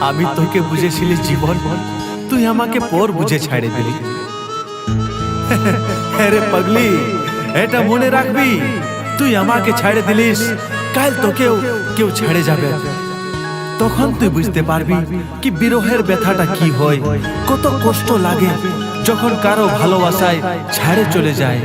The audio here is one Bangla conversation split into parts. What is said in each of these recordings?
আমি তোকে বুঝেছিলি জীবন, তুই আমাকে পর বুঝে ছাড়ে দিলি। আরে পাগলি, এটা মনে রাখবি, তুই আমাকে ছাড়ে দিলিস, কাল তোকেও কেউ ছেড়ে যাবে। তখন তুই বুঝতে পারবি কি বিরহের ব্যথাটা কি হয়, কত কষ্ট লাগে যখন কারো ভালোবাসায় ছেড়ে চলে যায়।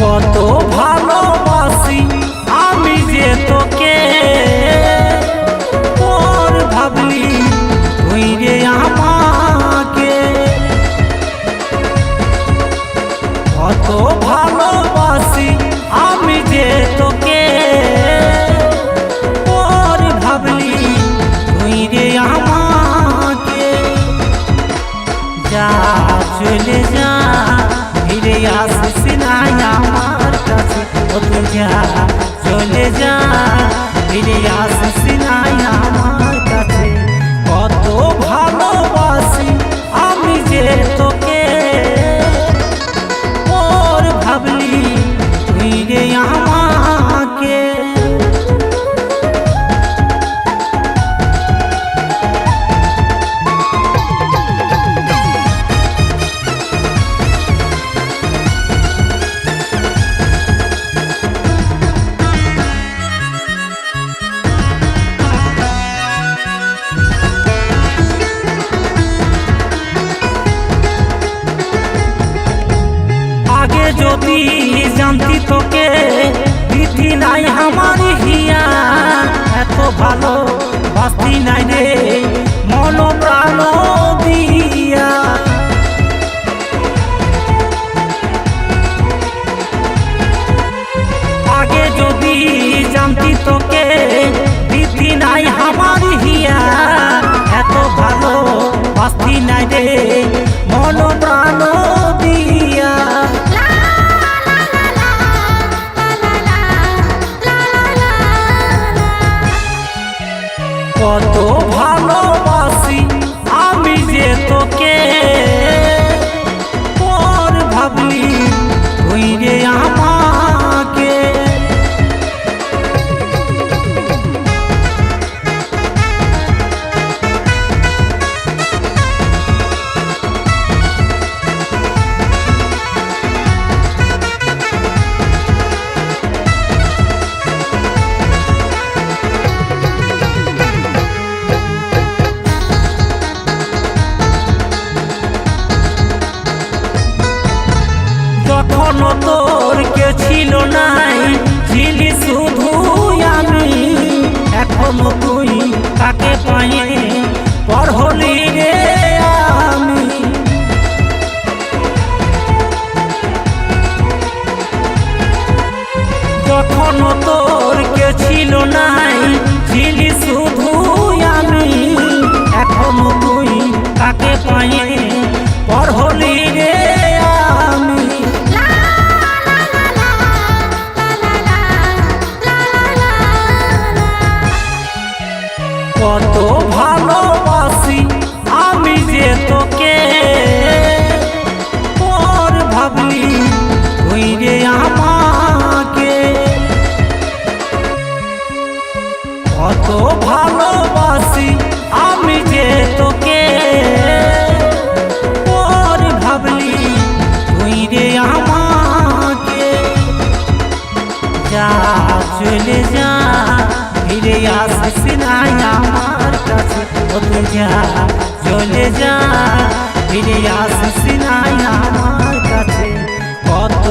কত ভালোবাসি আমি যে তোকে, তোর ভাবলি তুই রে আমাকে। কত ভালোবাসি আমি যে তোকে, তোর ভাবলি তুই রে আমাকে। যা চলে যা, ফিরে আসিস না আমার কাছে। ও তুই যা চলে যা, ফিরে আসিস না আমার কাছে। কত ভালোবাসি আমি যে তোকে, ওর ভাবলি তুই রে আমাকে। যদি জানতি তোকে দিতি নাই আমার হিয়া, এত ভালো বাসতি নাই রে মন প্রাণ দিয়া। আগে যদি জানতি তোকে দিতি নাই আমার হিয়া, এত ভালো বাসতি নাই রে মন প্রাণ দিয়া। কত ভালোবাসি আমি যে তোকে, তোর ভাবলি তুই রে আমাকে। যখন তোর কে ছিল নাই, ছিলি শুধু আমি। এখনো তুই তাকে পায়ে পর হলি রে আমি। যখন তোর কে ছিল নাই, ছিলি শুধু আমি। এখনো তুই তাকে পায়ে পর হলি রে আমি। কত ভালোবাসি আমি যে তোকে, তোর ভাবলি তুই রে আমাকে। কত ভালোবাসি আমি যে তোকে, তোর ভাবলি তুই রে আমাকে। যা চলে যা, ফিরে আসিস না আমার কাছে। ও তুই যা চলে যা, ফিরে আসিস না আমার কাছে। কত